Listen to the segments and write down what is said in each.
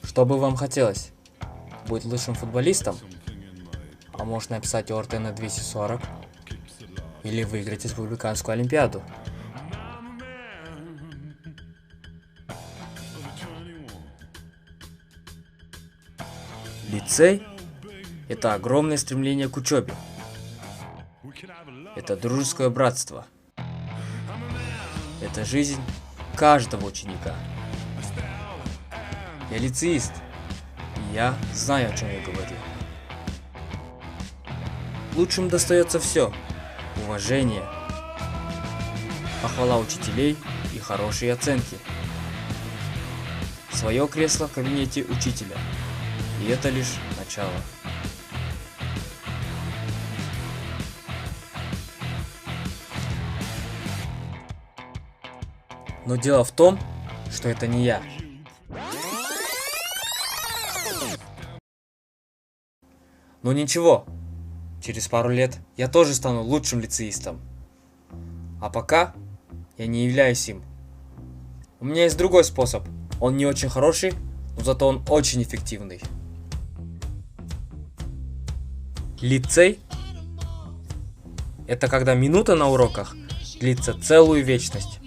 Что бы вам хотелось? Быть лучшим футболистом? А может написать ОРТ на 240? Или выиграть республиканскую олимпиаду? Лицей – это огромное стремление к учебе. Это дружеское братство. Это жизнь каждого ученика. Я лицеист, и я знаю, о чем я говорю. Лучшим достается все: уважение, похвала учителей и хорошие оценки. Свое кресло в кабинете учителя. И это лишь начало. Но дело в том, что это не я. Но ничего, через пару лет я тоже стану лучшим лицеистом. А пока я не являюсь им. У меня есть другой способ. Он не очень хороший, но зато он очень эффективный. Лицей – это когда минута на уроках длится целую вечность.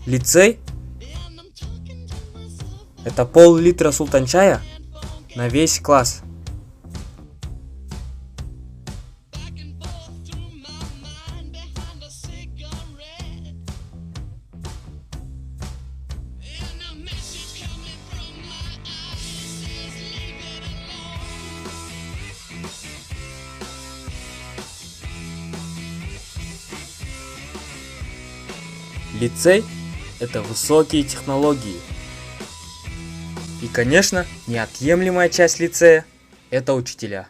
Лицей – это пол-литра султан-чая на весь класс. Лицей – это высокие технологии. И, конечно, неотъемлемая часть лицея – это учителя.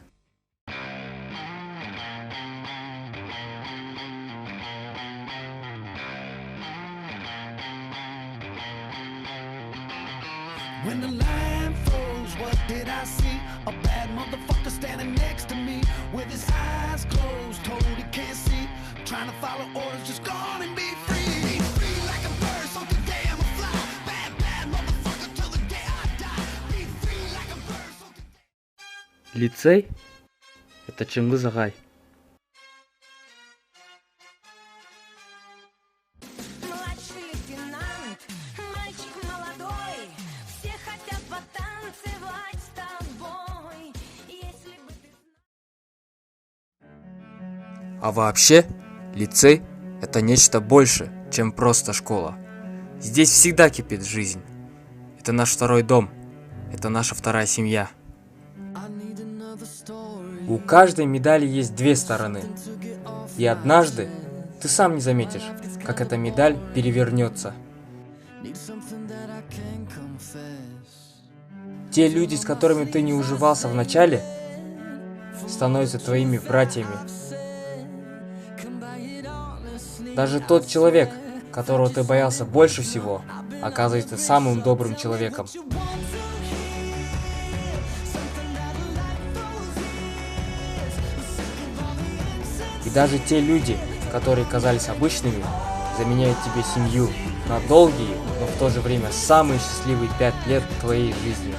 When the line froze, what did I see? A bad motherfucker standing next to me with his eyes closed, told he can't see. Trying to follow orders, just go on and be free. Be free like a bird, so today I'm a fly. Bad, bad motherfucker till the day I die. Be free like a bird, so today... Лицей – это Чингис-Агай. Младший лейтенант, мальчик молодой, все хотят потанцевать с тобой. Если бы ты... А вообще, лицей – это нечто больше, чем просто школа. Здесь всегда кипит жизнь. Это наш второй дом. Это наша вторая семья. У каждой медали есть две стороны. И однажды ты сам не заметишь, как эта медаль перевернется. Те люди, с которыми ты не уживался в начале, становятся твоими братьями. Даже тот человек, которого ты боялся больше всего, оказывается самым добрым человеком. И даже те люди, которые казались обычными, заменяют тебе семью на долгие, но в то же время самые счастливые 5 лет твоей жизни.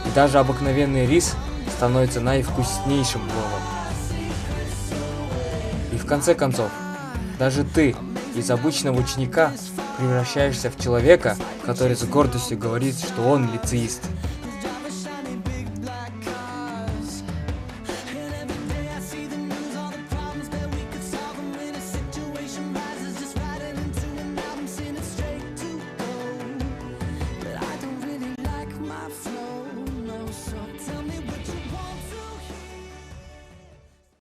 И даже обыкновенный рис становится наивкуснейшим пловом. И в конце концов, даже ты из обычного ученика превращаешься в человека, который с гордостью говорит, что он лицеист.